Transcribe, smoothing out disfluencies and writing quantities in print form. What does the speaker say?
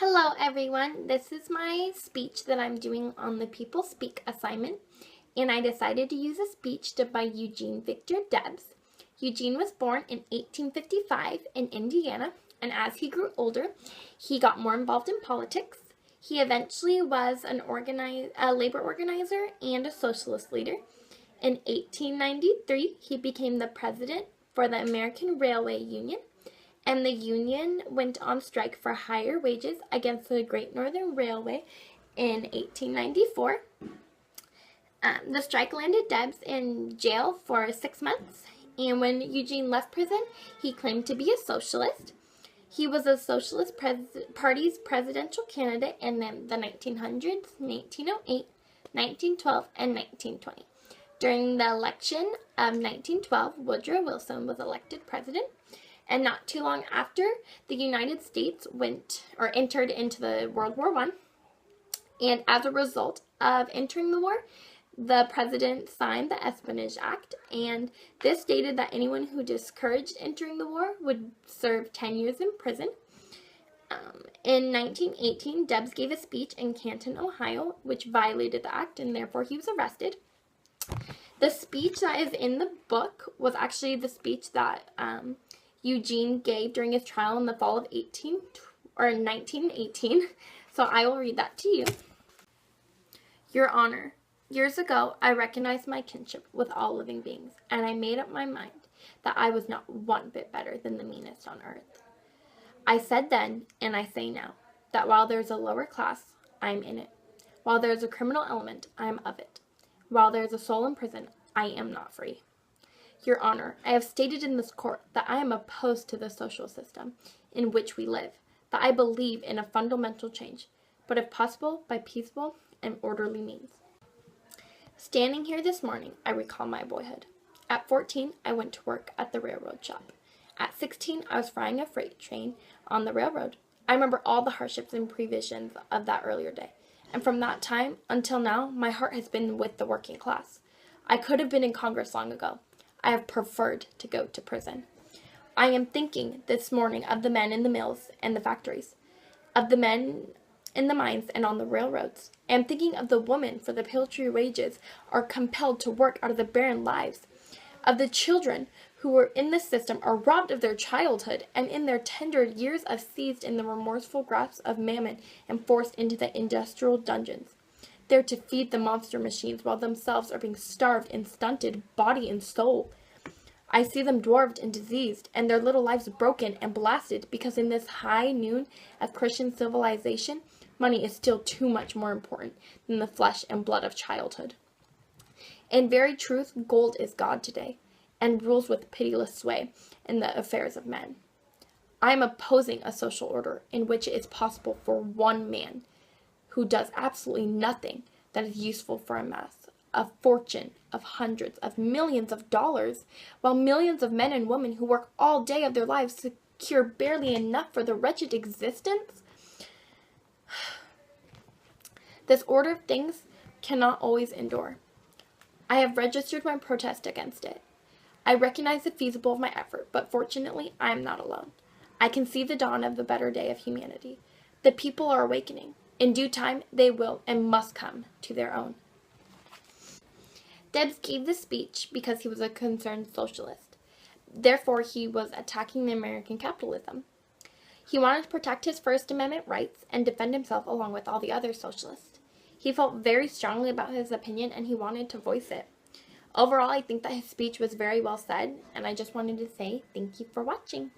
Hello everyone, this is my speech that I'm doing on the People Speak assignment, and I decided to use a speech by Eugene Victor Debs. Eugene was born in 1855 in Indiana, and as he grew older, he got more involved in politics. He eventually was a labor organizer and a socialist leader. In 1893, he became the president for the American Railway Union, and the union went on strike for higher wages against the Great Northern Railway in 1894. The strike landed Debs in jail for 6 months, and when Eugene left prison, he claimed to be a socialist. He was a Socialist Party's presidential candidate in the 1900s, 1908, 1912, and 1920. During the election of 1912, Woodrow Wilson was elected president. And not too long after, the United States entered into the World War I. And as a result of entering the war, the president signed the Espionage Act, and this stated that anyone who discouraged entering the war would serve 10 years in prison. In 1918, Debs gave a speech in Canton, Ohio, which violated the act, and therefore he was arrested. The speech that is in the book was actually the speech that Eugene gave during his trial in the fall of 1918. So I will read that to you. Your Honor, years ago I recognized my kinship with all living beings, and I made up my mind that I was not one bit better than the meanest on earth. I said then, and I say now, that while there is a lower class, I am in it. While there is a criminal element, I am of it. While there is a soul in prison, I am not free. Your Honor, I have stated in this court that I am opposed to the social system in which we live, that I believe in a fundamental change, but if possible, by peaceful and orderly means. Standing here this morning, I recall my boyhood. At 14, I went to work at the railroad shop. At 16, I was frying a freight train on the railroad. I remember all the hardships and previsions of that earlier day, and from that time until now, my heart has been with the working class. I could have been in Congress long ago. I have preferred to go to prison. I am thinking this morning of the men in the mills and the factories, of the men in the mines and on the railroads. I am thinking of the women for the paltry wages are compelled to work out of their barren lives, of the children who are in the system are robbed of their childhood and in their tender years are seized in the remorseful grasp of mammon and forced into the industrial dungeons, there to feed the monster machines while themselves are being starved and stunted, body and soul. I see them dwarfed and diseased, and their little lives broken and blasted, because in this high noon of Christian civilization, money is still too much more important than the flesh and blood of childhood. In very truth, gold is God today, and rules with pitiless sway in the affairs of men. I am opposing a social order in which it is possible for one man who does absolutely nothing that is useful for a mass, a fortune of hundreds of millions of dollars, while millions of men and women who work all day of their lives secure barely enough for their wretched existence. This order of things cannot always endure. I have registered my protest against it. I recognize the feasible of my effort, but fortunately I am not alone. I can see the dawn of a better day of humanity. The people are awakening. In due time, they will and must come to their own. Debs gave this speech because he was a concerned socialist. Therefore, he was attacking the American capitalism. He wanted to protect his First Amendment rights and defend himself along with all the other socialists. He felt very strongly about his opinion and he wanted to voice it. Overall, I think that his speech was very well said, and I just wanted to say thank you for watching.